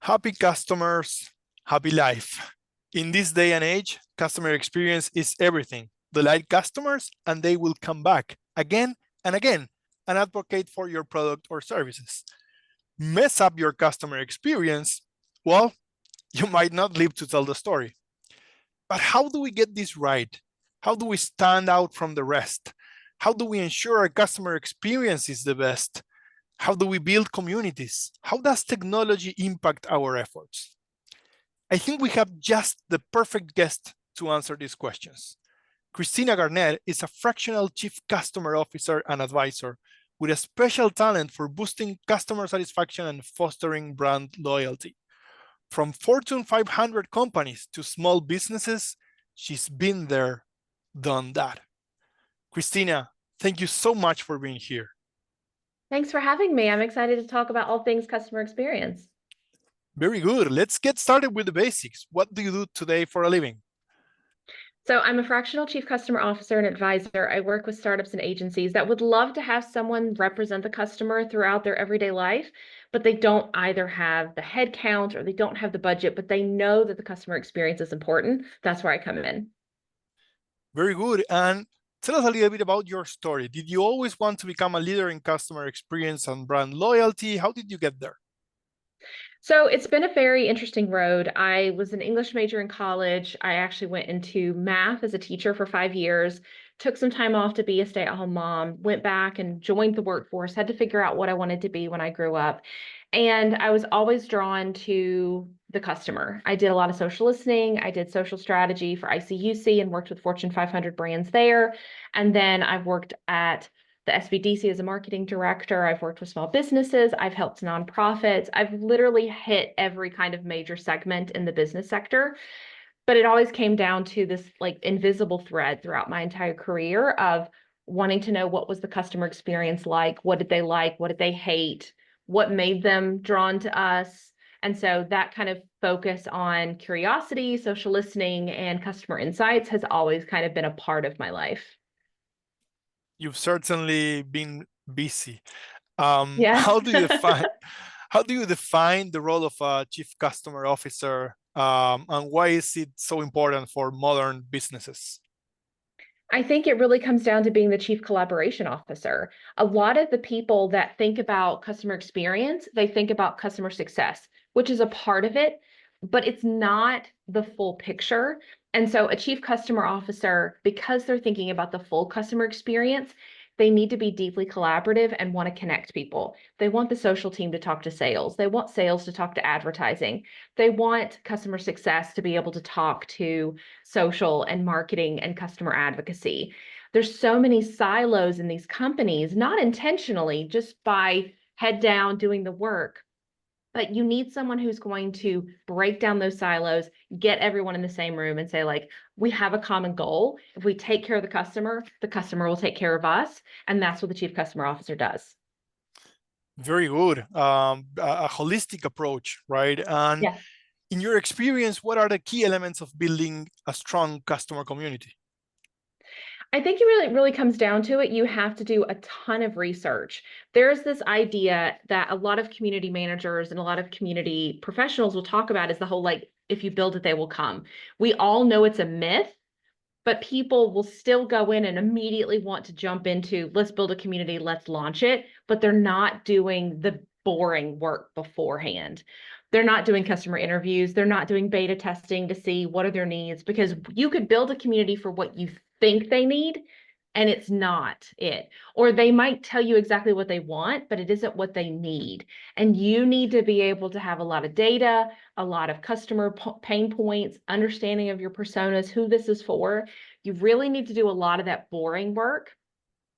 Happy customers, happy life. In this day and age, customer experience is everything. Delight customers and they will come back again and again and advocate for your product or services. Mess up your customer experience, well, you might not live to tell the story. But how do we get this right? How do we stand out from the rest? How do we ensure our customer experience is the best? How do we build communities? How does technology impact our efforts? I think we have just the perfect guest to answer these questions. Christina Garnett is a fractional chief customer officer and advisor with a special talent for boosting customer satisfaction and fostering brand loyalty. From Fortune 500 companies to small businesses, she's been there, done that. Christina, thank you so much for being here. Thanks for having me. I'm excited to talk about all things customer experience. Very good. Let's get started with the basics. What do you do today for a living? So I'm a fractional chief customer officer and advisor. I work with startups and agencies that would love to have someone represent the customer throughout their everyday life, but they don't either have the head count or they don't have the budget, but they know that the customer experience is important. That's where I come in. Very good. And tell us a little bit about your story. Did you always want to become a leader in customer experience and brand loyalty? How did you get there? So it's been a very interesting road. I was an English major in college. I actually went into math as a teacher for 5 years, took some time off to be a stay-at-home mom, went back and joined the workforce, had to figure out what I wanted to be when I grew up. And I was always drawn to the customer. I did a lot of social listening. I did social strategy for ICUC and worked with Fortune 500 brands there. And then I've worked at the SBDC as a marketing director. I've worked with small businesses. I've helped nonprofits. I've literally hit every kind of major segment in the business sector. But it always came down to this like invisible thread throughout my entire career of wanting to know what was the customer experience like? What did they like? What did they hate? What made them drawn to us? And so that kind of focus on curiosity, social listening, and customer insights has always kind of been a part of my life. You've certainly been busy. Yeah. How do you define the role of a chief customer officer, and why is it so important for modern businesses? I think it really comes down to being the chief collaboration officer. A lot of the people that think about customer experience, they think about customer success, which is a part of it, but it's not the full picture. And so a chief customer officer, because they're thinking about the full customer experience, they need to be deeply collaborative and want to connect people. They want the social team to talk to sales. They want sales to talk to advertising. They want customer success to be able to talk to social and marketing and customer advocacy. There's so many silos in these companies, not intentionally, just by head down doing the work. But you need someone who's going to break down those silos, get everyone in the same room and say, like, we have a common goal. If we take care of the customer will take care of us. And that's what the chief customer officer does. Very good. A holistic approach, right? And Yes. in your experience, what are the key elements of building a strong customer community? I think it really comes down to it. You have to do a ton of research. There's this idea that a lot of community managers and a lot of community professionals will talk about is the whole like, if you build it, they will come. We all know it's a myth, but people will still go in and immediately want to jump into, let's build a community, let's launch it, but they're not doing the boring work beforehand. They're not doing customer interviews. They're not doing beta testing to see what are their needs, because you could build a community for what you think they need and it's not it. Or they might tell you exactly what they want, but it isn't what they need. And you need to be able to have a lot of data, a lot of customer pain points, understanding of your personas, who this is for. You really need to do a lot of that boring work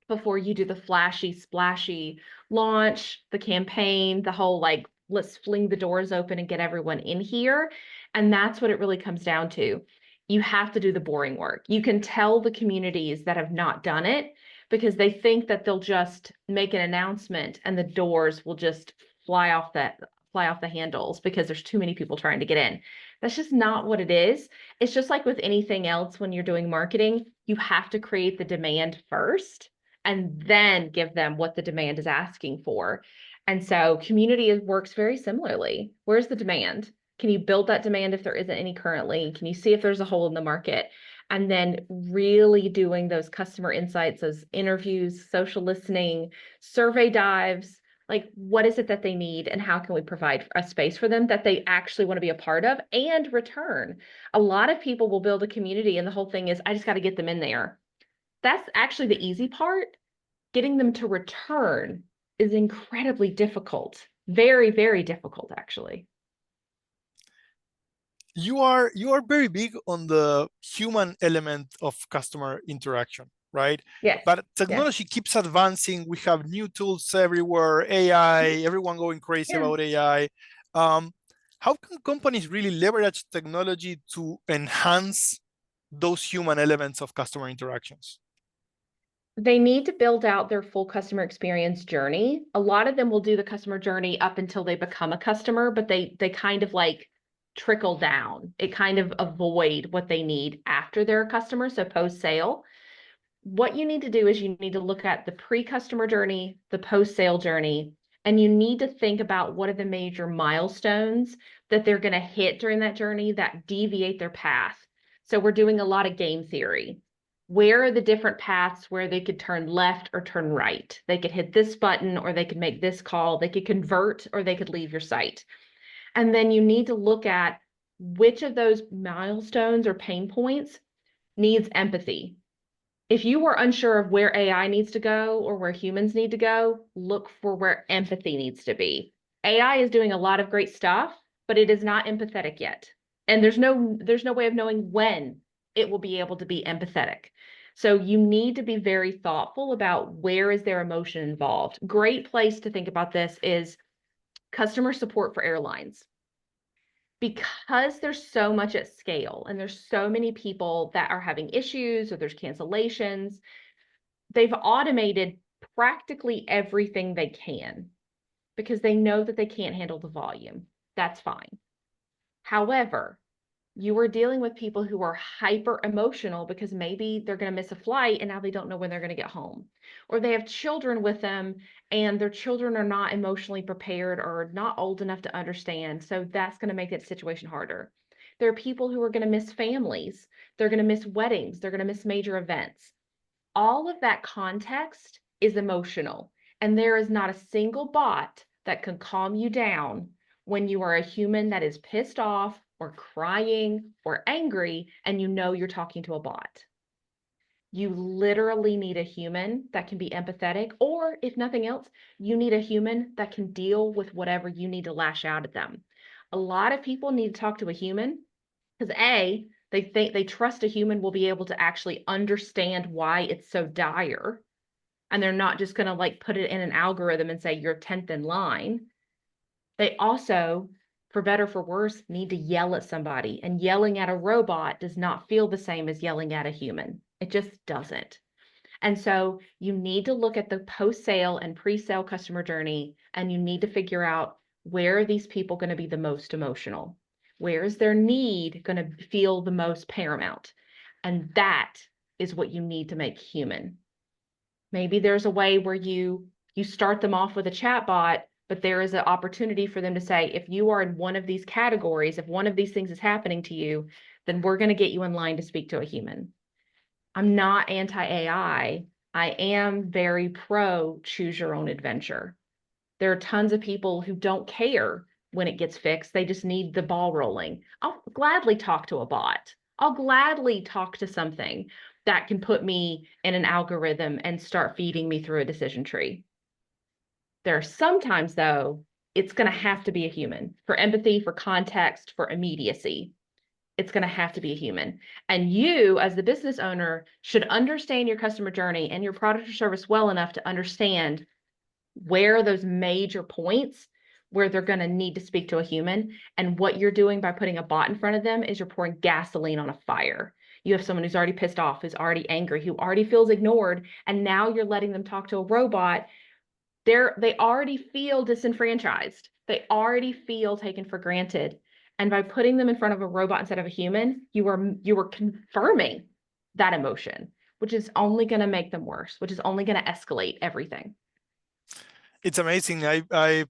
before you do the flashy, splashy launch, the campaign, the whole like, let's fling the doors open and get everyone in here. And that's what it really comes down to. You have to do the boring work. You can tell the communities that have not done it because they think that they'll just make an announcement and the doors will just fly off the handles because there's too many people trying to get in. That's just not what it is. It's just like with anything else when you're doing marketing, you have to create the demand first and then give them what the demand is asking for. And so community works very similarly. Where's the demand? Can you build that demand if there isn't any currently? Can you see if there's a hole in the market? And then really doing those customer insights, those interviews, social listening, survey dives, like what is it that they need and how can we provide a space for them that they actually want to be a part of and return. A lot of people will build a community and the whole thing is, I just got to get them in there. That's actually the easy part. Getting them to return is incredibly difficult. Very, very difficult, actually. You are very big on the human element of customer interaction, right? Yes. But Yes. technology keeps advancing. We have new tools everywhere, AI, everyone going crazy Yeah. about AI. How can companies really leverage technology to enhance those human elements of customer interactions? They need to build out their full customer experience journey. A lot of them will do the customer journey up until they become a customer, but they kind of like trickle down. It kind of avoid what they need after they're a customer, so post-sale. What you need to do is you need to look at the pre-customer journey, the post-sale journey, and you need to think about what are the major milestones that they're going to hit during that journey that deviate their path. So we're doing a lot of game theory. Where are the different paths where they could turn left or turn right? They could hit this button or they could make this call. They could convert or they could leave your site. And then you need to look at which of those milestones or pain points needs empathy. If you are unsure of where AI needs to go or where humans need to go, look for where empathy needs to be. AI is doing a lot of great stuff, but it is not empathetic yet. And there's no way of knowing when it will be able to be empathetic. So you need to be very thoughtful about where is their emotion involved. Great place to think about this is customer support for airlines. Because there's so much at scale and there's so many people that are having issues or there's cancellations, they've automated practically everything they can because they know that they can't handle the volume. That's fine. However, you are dealing with people who are hyper emotional because maybe they're going to miss a flight and now they don't know when they're going to get home. Or they have children with them and their children are not emotionally prepared or not old enough to understand. So that's going to make that situation harder. There are people who are going to miss families. They're going to miss weddings. They're going to miss major events. All of that context is emotional. And there is not a single bot that can calm you down when you are a human that is pissed off or crying or angry and you know you're talking to a bot. You literally need a human that can be empathetic, or if nothing else, you need a human that can deal with whatever you need to lash out at them. A lot of people need to talk to a human because they think they trust a human will be able to actually understand why it's so dire. And they're not just going to like put it in an algorithm and say you're 10th in line. They also, for better for worse, need to yell at somebody. And yelling at a robot does not feel the same as yelling at a human. It just doesn't. And so you need to look at the post-sale and pre-sale customer journey, and you need to figure out where are these people going to be the most emotional? Where is their need going to feel the most paramount? And that is what you need to make human. Maybe there's a way where you start them off with a chat bot, but there is an opportunity for them to say, if you are in one of these categories, if one of these things is happening to you, then we're going to get you in line to speak to a human. I'm not anti-AI. I am very pro choose your own adventure. There are tons of people who don't care when it gets fixed. They just need the ball rolling. I'll gladly talk to a bot. I'll gladly talk to something that can put me in an algorithm and start feeding me through a decision tree. There are sometimes, though, it's going to have to be a human for empathy, for context, for immediacy. It's going to have to be a human. And you, as the business owner, should understand your customer journey and your product or service well enough to understand where are those major points where they're going to need to speak to a human. And what you're doing by putting a bot in front of them is you're pouring gasoline on a fire. You have someone who's already pissed off, who's already angry, who already feels ignored, and now you're letting them talk to a robot. They already feel disenfranchised. They already feel taken for granted. And by putting them in front of a robot instead of a human, you are confirming that emotion, which is only going to make them worse, which is only going to escalate everything. It's amazing. I've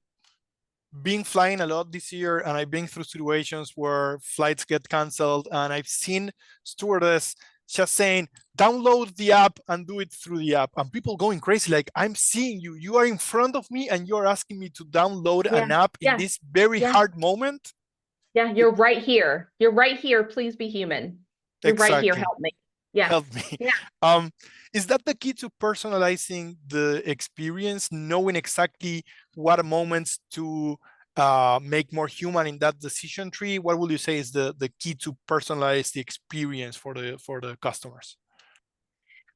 been flying a lot this year, and I've been through situations where flights get canceled, and I've seen stewardess just saying, download the app and do it through the app, and people going crazy, like, I'm seeing you, you are in front of me, and you're asking me to download Yeah, an app in yeah, this very yeah, hard moment. yeah. You're right here. You're right here. Please be human. You're right here. Exactly. Help me. Yeah, Help me. yeah. Is that the key to personalizing the experience, knowing exactly what moments to make more human in that decision tree? What would you say is the key to personalize the experience for the customers?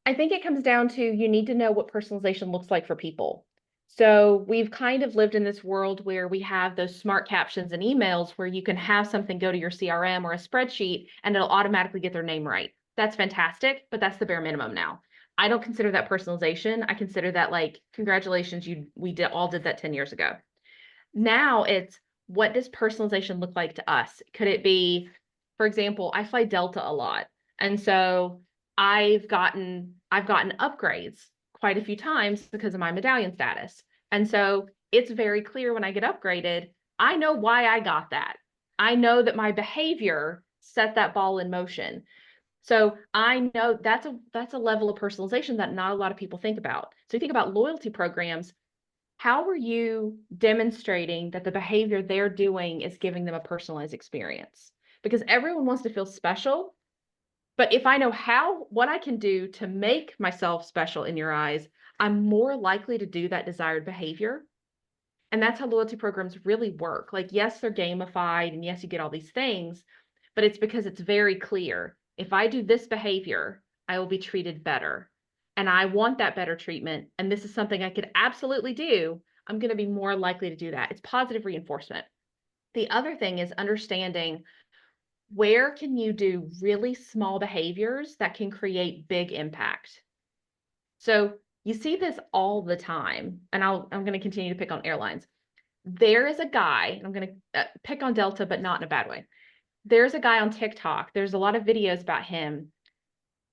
I think it comes down to you need to know what personalization looks like for people. So we've kind of lived in this world where we have those smart captions and emails where you can have something go to your CRM or a spreadsheet and it'll automatically get their name right. That's fantastic, but that's the bare minimum now. I don't consider that personalization. I consider that like, congratulations, all did that 10 years ago. Now it's, what does personalization look like to us? Could it be, for example, I fly Delta a lot. And so I've gotten upgrades quite a few times because of my medallion status. And so it's very clear when I get upgraded, I know why I got that. I know that my behavior set that ball in motion. So I know that's a level of personalization that not a lot of people think about. So you think about loyalty programs, how are you demonstrating that the behavior they're doing is giving them a personalized experience? Because everyone wants to feel special, but if I know what I can do to make myself special in your eyes, I'm more likely to do that desired behavior. And that's how loyalty programs really work. Like, yes, they're gamified, and yes, you get all these things, but it's because it's very clear. If I do this behavior, I will be treated better. And I want that better treatment. And this is something I could absolutely do. I'm going to be more likely to do that. It's positive reinforcement. The other thing is understanding, where can you do really small behaviors that can create big impact? So you see this all the time, and I'm going to continue to pick on airlines. There is a guy, I'm going to pick on Delta, but not in a bad way. There's a guy on TikTok. There's a lot of videos about him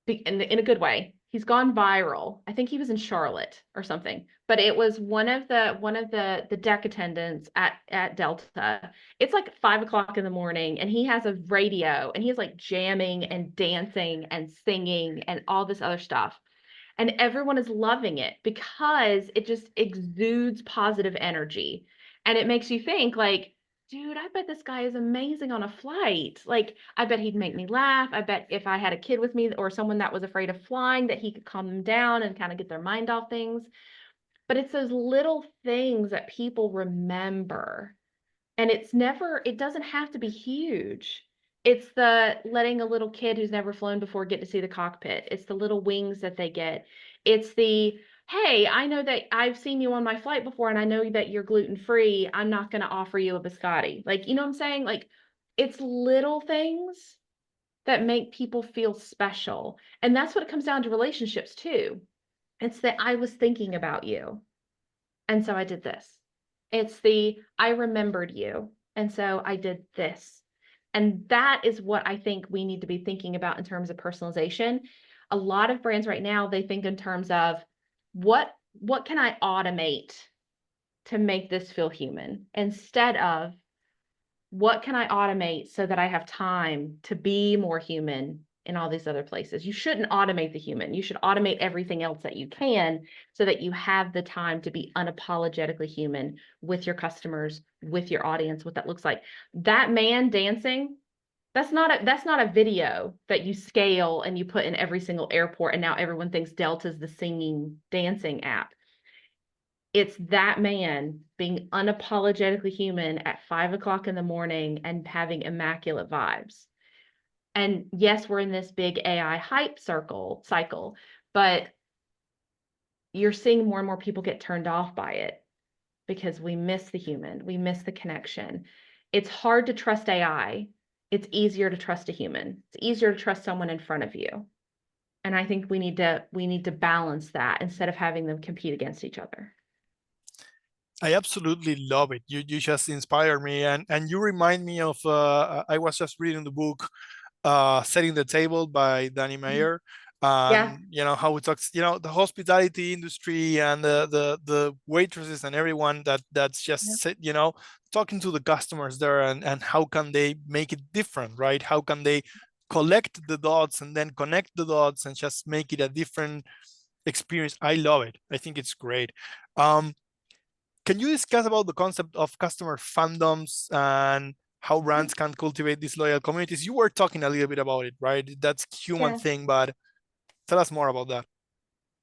in a good way. He's gone viral. I think he was in Charlotte or something, but it was one of the deck attendants at Delta. It's like 5 o'clock in the morning, and he has a radio, and he's like jamming and dancing and singing and all this other stuff. And everyone is loving it because it just exudes positive energy. And it makes you think like, dude, I bet this guy is amazing on a flight. Like, I bet he'd make me laugh. I bet if I had a kid with me or someone that was afraid of flying, that he could calm them down and kind of get their mind off things. But it's those little things that people remember. And it doesn't have to be huge. It's the letting a little kid who's never flown before get to see the cockpit. It's the little wings that they get. It's the, hey, I know that I've seen you on my flight before, and I know that you're gluten-free. I'm not going to offer you a biscotti. Like, you know what I'm saying? Like, it's little things that make people feel special. And that's what it comes down to relationships too. It's that I was thinking about you, and so I did this. It's the, I remembered you, and so I did this. And that is what I think we need to be thinking about in terms of personalization. A lot of brands right now, they think in terms of what can I automate to make this feel human, instead of what can I automate so that I have time to be more human in all these other places. You shouldn't automate the human. You should automate everything else that you can so that you have the time to be unapologetically human with your customers, with your audience, what that looks like. That man dancing, that's not a video that you scale and you put in every single airport and now everyone thinks Delta's the singing dancing app. It's that man being unapologetically human at 5 o'clock in the morning and having immaculate vibes. And yes, we're in this big AI hype cycle, but you're seeing more and more people get turned off by it because we miss the human, we miss the connection. It's hard to trust AI. It's easier to trust a human. It's easier to trust someone in front of you. And I think we need to balance that instead of having them compete against each other. I absolutely love it. You just inspire me, and you remind me of I was just reading the book Setting the Table by Danny Meyer. Yeah. And you know how it talks, you know, the hospitality industry and the waitresses and everyone that's Yeah. just you know, talking to the customers there, and how can they make it different, right? How can they collect the dots and then connect the dots and just make it a different experience? I love it. I think it's great. Can you discuss about the concept of customer fandoms and how brands can cultivate these loyal communities? You were talking a little bit about it, right? That's human Yeah. thing, but tell us more about that.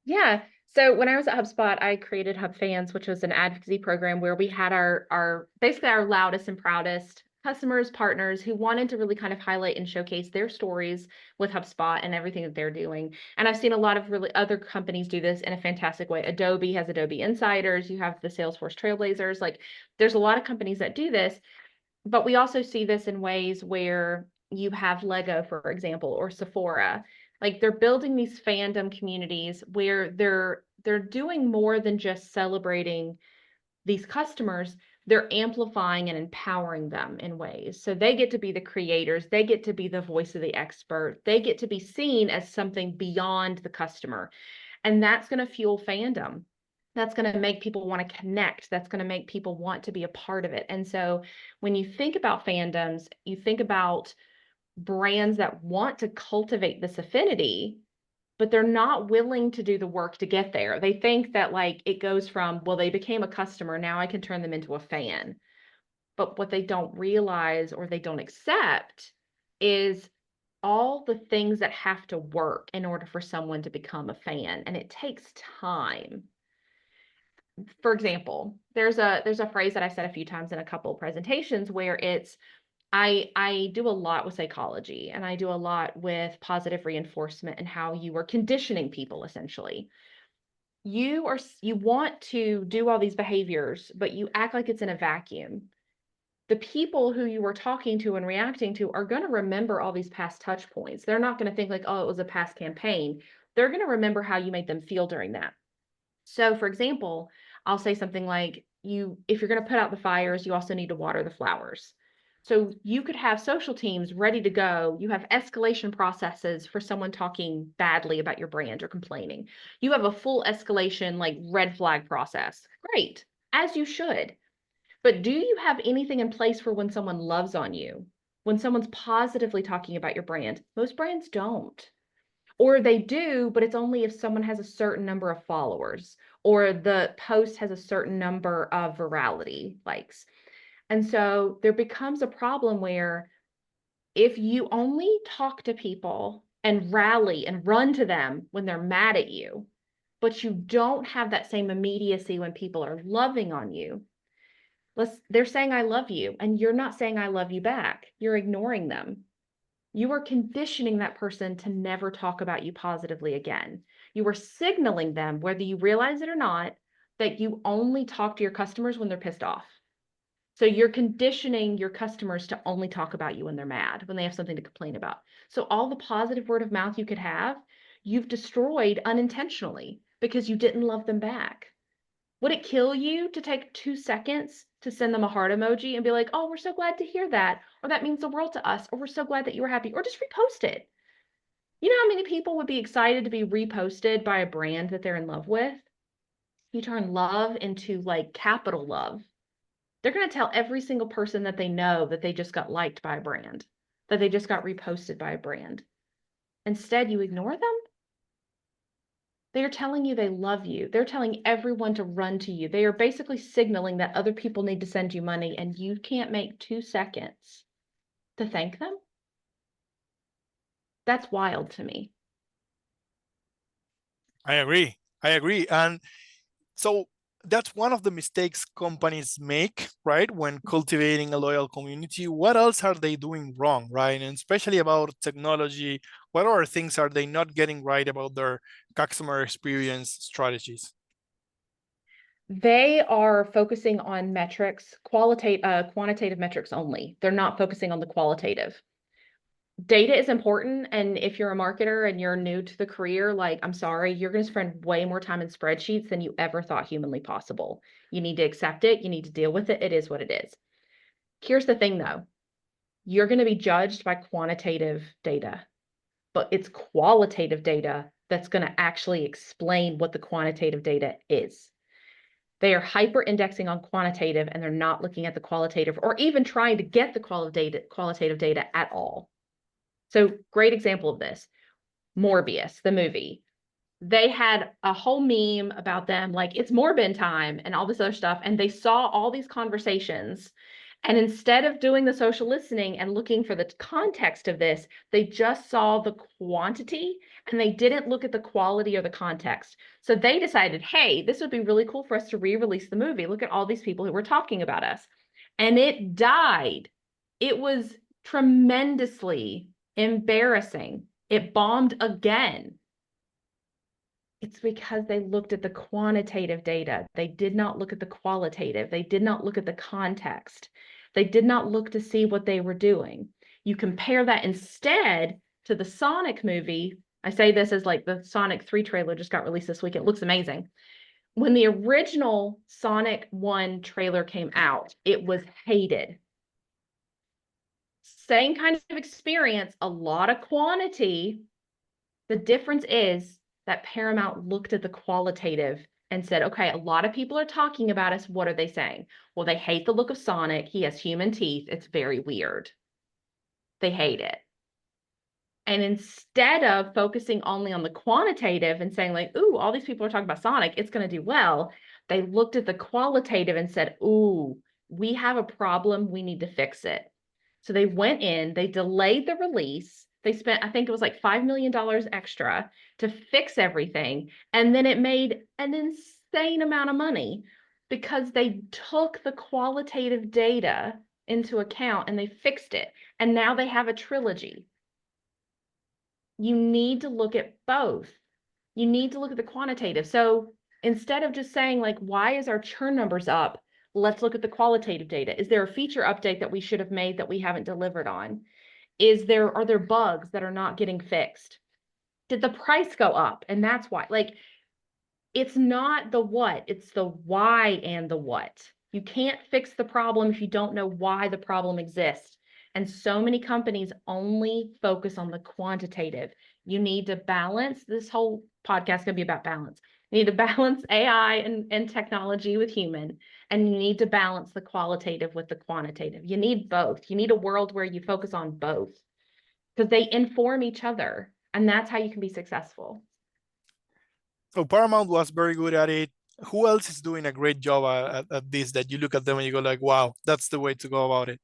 Yeah. So when I was at HubSpot, I created Hub Fans, which was an advocacy program where we had our basically our loudest and proudest customers, partners who wanted to really kind of highlight and showcase their stories with HubSpot and everything that they're doing. And I've seen a lot of really other companies do this in a fantastic way. Adobe has Adobe Insiders, you have the Salesforce Trailblazers. Like there's a lot of companies that do this, but we also see this in ways where you have Lego, for example, or Sephora. Like they're building these fandom communities where they're doing more than just celebrating these customers. They're amplifying and empowering them in ways. So they get to be the creators, they get to be the voice of the expert, they get to be seen as something beyond the customer. And that's going to fuel fandom. That's going to make people want to connect. That's going to make people want to be a part of it. And so when you think about fandoms, you think about brands that want to cultivate this affinity, but they're not willing to do the work to get there. They think that like it goes from, well, they became a customer, now I can turn them into a fan. But what they don't realize or they don't accept is all the things that have to work in order for someone to become a fan, and it takes time. For example, there's a phrase that I said a few times in a couple of presentations where it's I do a lot with psychology and I do a lot with positive reinforcement and how you are conditioning people essentially. You want to do all these behaviors, but you act like it's in a vacuum. The people who you were talking to and reacting to are going to remember all these past touch points. They're not going to think like, oh, it was a past campaign. They're going to remember how you made them feel during that. So, for example, I'll say something like, if you're going to put out the fires, you also need to water the flowers. So you could have social teams ready to go. You have escalation processes for someone talking badly about your brand or complaining. You have a full escalation, like red flag process. Great, as you should. But do you have anything in place for when someone loves on you? When someone's positively talking about your brand? Most brands don't. Or they do, but it's only if someone has a certain number of followers or the post has a certain number of virality likes. And so there becomes a problem where if you only talk to people and rally and run to them when they're mad at you, but you don't have that same immediacy when people are loving on you, they're saying I love you and you're not saying I love you back. You're ignoring them. You are conditioning that person to never talk about you positively again. You are signaling them, whether you realize it or not, that you only talk to your customers when they're pissed off. So you're conditioning your customers to only talk about you when they're mad, when they have something to complain about. So all the positive word of mouth you could have, you've destroyed unintentionally because you didn't love them back. Would it kill you to take 2 seconds to send them a heart emoji and be like, oh, we're so glad to hear that, or that means the world to us, or we're so glad that you were happy, or just repost it? You know how many people would be excited to be reposted by a brand that they're in love with? You turn love into like capital love. They're going to tell every single person that they know that they just got liked by a brand, that they just got reposted by a brand. Instead, you ignore them. They're telling you they love you. They're telling everyone to run to you. They are basically signaling that other people need to send you money and you can't make 2 seconds to thank them. That's wild to me. I agree. I agree. And so that's one of the mistakes companies make, right? When cultivating a loyal community. What else are they doing wrong, right? And especially about technology, what other things are they not getting right about their customer experience strategies? They are focusing on metrics, quantitative metrics only. They're not focusing on the qualitative. Data is important, and if you're a marketer and you're new to the career, like, I'm sorry, you're going to spend way more time in spreadsheets than you ever thought humanly possible. You need to accept it. You need to deal with it. It is what it is. Here's the thing, though. You're going to be judged by quantitative data. but it's qualitative data that's going to actually explain what the quantitative data is. They are hyper indexing on quantitative and they're not looking at the qualitative or even trying to get the qualitative data at all. So great example of this, Morbius, the movie. They had a whole meme about them, like it's Morbin time and all this other stuff. And they saw all these conversations. And instead of doing the social listening and looking for the context of this, they just saw the quantity and they didn't look at the quality or the context. So they decided, hey, this would be really cool for us to re-release the movie. Look at all these people who were talking about us. And it died. It was tremendously embarrassing. It bombed again. It's because they looked at the quantitative data. They did not look at the qualitative. They did not look at the context. They did not look to see what they were doing. You compare that instead to the Sonic movie. I say this as like the Sonic 3 trailer just got released this week. It looks amazing. When the original Sonic 1 trailer came out, it was hated. Same kind of experience, a lot of quantity. The difference is that Paramount looked at the qualitative and said, okay, a lot of people are talking about us. What are they saying? Well, they hate the look of Sonic. He has human teeth. It's very weird. They hate it. And instead of focusing only on the quantitative and saying like, ooh, all these people are talking about Sonic, it's going to do well, they looked at the qualitative and said, ooh, we have a problem. We need to fix it. So they went in, they delayed the release. They spent, I think it was like $5 million extra to fix everything. And then it made an insane amount of money because they took the qualitative data into account and they fixed it. And now they have a trilogy. You need to look at both. You need to look at the quantitative. So instead of just saying like, why is our churn numbers up? Let's look at the qualitative data. Is there a feature update that we should have made that we haven't delivered on? Are there bugs that are not getting fixed? Did the price go up? And that's why, like, it's not the what, it's the why and the what. You can't fix the problem if you don't know why the problem exists. And so many companies only focus on the quantitative. You need to balance, this whole podcast is going to be about balance. You need to balance AI and technology with human, and you need to balance the qualitative with the quantitative. You need both. You need a world where you focus on both because they inform each other, and that's how you can be successful. So Paramount was very good at it. Who else is doing a great job at this that you look at them and you go like, wow, that's the way to go about it?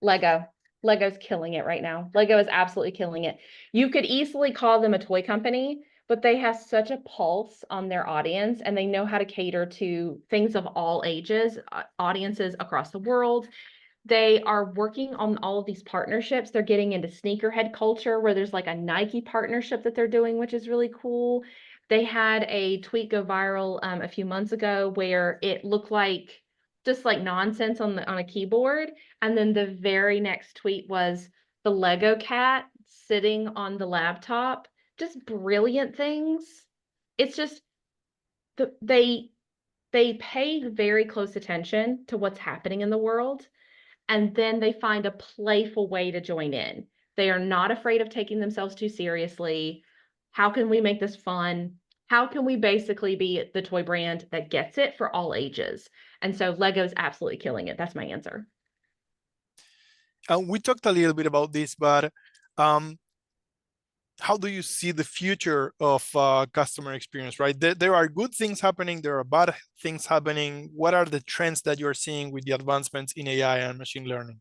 Lego. Lego's killing it right now. Lego is absolutely killing it. You could easily call them a toy company, but they have such a pulse on their audience and they know how to cater to things of all ages, audiences across the world. They are working on all of these partnerships. They're getting into sneakerhead culture where there's like a Nike partnership that they're doing, which is really cool. They had a tweet go viral a few months ago where it looked like just like nonsense on a keyboard. And then the very next tweet was the Lego cat sitting on the laptop. Just brilliant things. It's just they pay very close attention to what's happening in the world. And then they find a playful way to join in. They are not afraid of taking themselves too seriously. How can we make this fun? How can we basically be the toy brand that gets it for all ages? And so Lego's absolutely killing it. That's my answer. We talked a little bit about this, but how do you see the future of customer experience, right? There are good things happening, there are bad things happening. What are the trends that you're seeing with the advancements in AI and machine learning?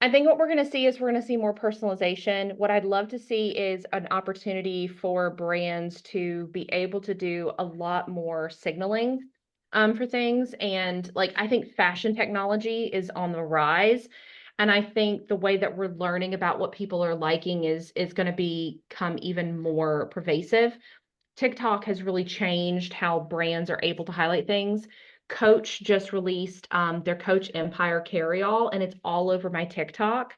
I think what we're going to see is we're going to see more personalization. What I'd love to see is an opportunity for brands to be able to do a lot more signaling for things. And like, I think fashion technology is on the rise. And I think the way that we're learning about what people are liking is going to become even more pervasive. TikTok has really changed how brands are able to highlight things. Coach just released their Coach Empire carryall, and it's all over my TikTok.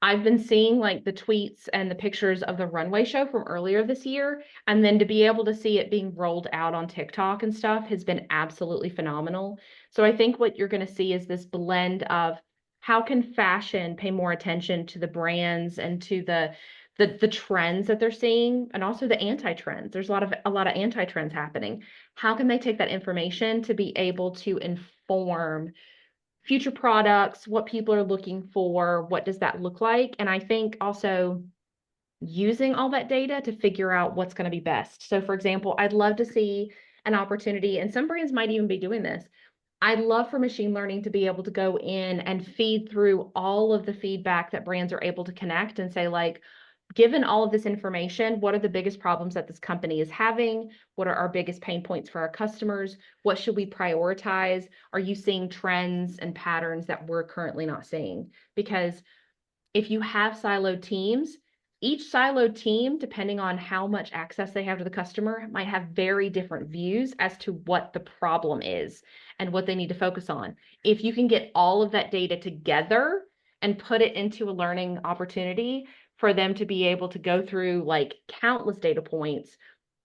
I've been seeing like the tweets and the pictures of the runway show from earlier this year, and then to be able to see it being rolled out on TikTok and stuff has been absolutely phenomenal. So I think what you're going to see is this blend of how can fashion pay more attention to the brands and to the trends that they're seeing and also the anti-trends. There's a lot of anti-trends happening. How can they take that information to be able to inform future products, what people are looking for, what does that look like? And I think also using all that data to figure out what's going to be best. So for example, I'd love to see an opportunity, and some brands might even be doing this. I'd love for machine learning to be able to go in and feed through all of the feedback that brands are able to connect and say, like, given all of this information, what are the biggest problems that this company is having? What are our biggest pain points for our customers? What should we prioritize? Are you seeing trends and patterns that we're currently not seeing? Because if you have siloed teams, each siloed team, depending on how much access they have to the customer, might have very different views as to what the problem is and what they need to focus on. If you can get all of that data together and put it into a learning opportunity for them to be able to go through like countless data points,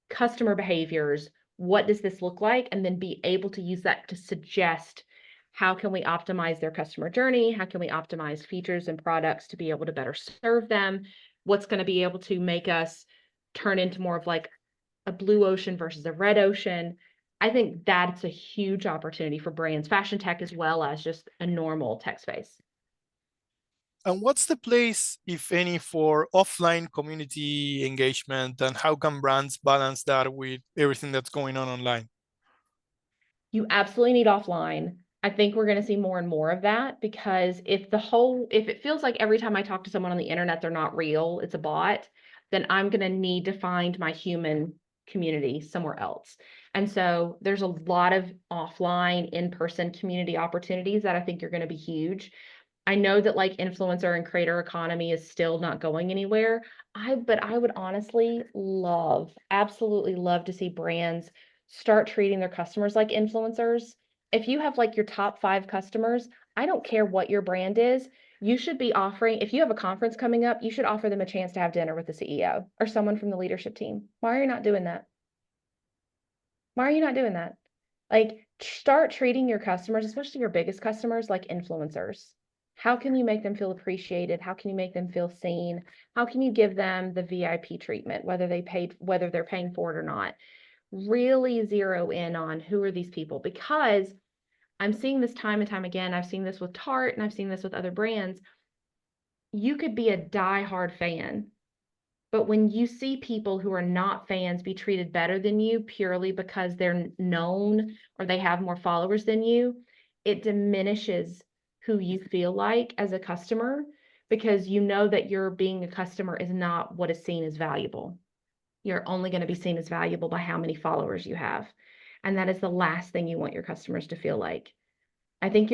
customer behaviors, what does this look like? And then be able to use that to suggest how can we optimize their customer journey? How can we optimize features and products to be able to better serve them? What's going to be able to make us turn into more of like a blue ocean versus a red ocean? I think that's a huge opportunity for brands, fashion tech, as well as just a normal tech space. And what's the place, if any, for offline community engagement, and how can brands balance that with everything that's going on online? You absolutely need offline. I think we're going to see more and more of that, because if it feels like every time I talk to someone on the internet, they're not real, it's a bot, then I'm going to need to find my human community somewhere else. And so there's a lot of offline, in-person community opportunities that I think are going to be huge. I know that like influencer and creator economy is still not going anywhere. But I would honestly absolutely love to see brands start treating their customers like influencers. If you have like your top 5 customers, I don't care what your brand is, you should be offering, if you have a conference coming up, you should offer them a chance to have dinner with the CEO or someone from the leadership team. Why are you not doing that? Why are you not doing that? Like, start treating your customers, especially your biggest customers, like influencers. How can you make them feel appreciated? How can you make them feel seen? How can you give them the VIP treatment, whether they're paying for it or not? Really zero in on who are these people, because I'm seeing this time and time again. I've seen this with Tarte and I've seen this with other brands. You could be a diehard fan, but when you see people who are not fans be treated better than you purely because they're known or they have more followers than you, it diminishes who you feel like as a customer, because you know that your being a customer is not what is seen as valuable. You're only going to be seen as valuable by how many followers you have. And that is the last thing you want your customers to feel like. I think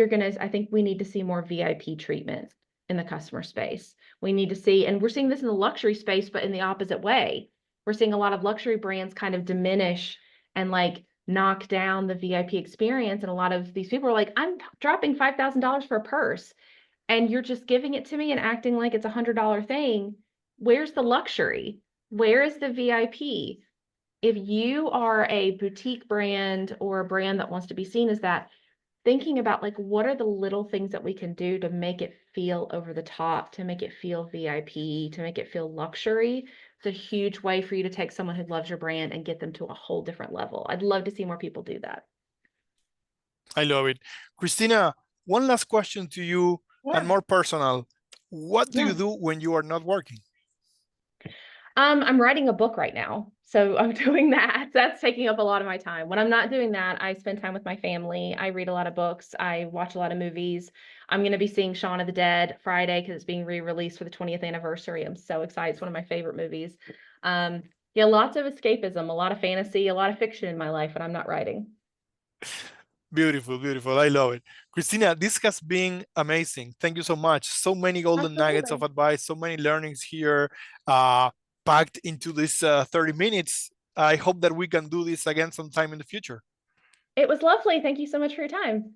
we need to see more VIP treatment in the customer space. We need to see, and we're seeing this in the luxury space, but in the opposite way. We're seeing a lot of luxury brands kind of diminish and like knock down the VIP experience. And a lot of these people are like, I'm dropping $5,000 for a purse, and you're just giving it to me and acting like it's $100 thing. Where's the luxury? Where is the VIP? If you are a boutique brand or a brand that wants to be seen as that, thinking about like, what are the little things that we can do to make it feel over the top, to make it feel VIP, to make it feel luxury. It's a huge way for you to take someone who loves your brand and get them to a whole different level. I'd love to see more people do that. I love it. Christina, one last question to you, and more personal. What do you do when you are not working? I'm writing a book right now, so I'm doing that. That's taking up a lot of my time. When I'm not doing that, I spend time with my family. I read a lot of books. I watch a lot of movies. I'm going to be seeing Shaun of the Dead Friday because it's being re-released for the 20th anniversary. I'm so excited. It's one of my favorite movies. Yeah, lots of escapism, a lot of fantasy, a lot of fiction in my life when I'm not writing. Beautiful, beautiful. I love it. Christina, this has been amazing. Thank you so much. So many golden nuggets of advice, so many learnings here packed into this 30 minutes. I hope that we can do this again sometime in the future. It was lovely. Thank you so much for your time.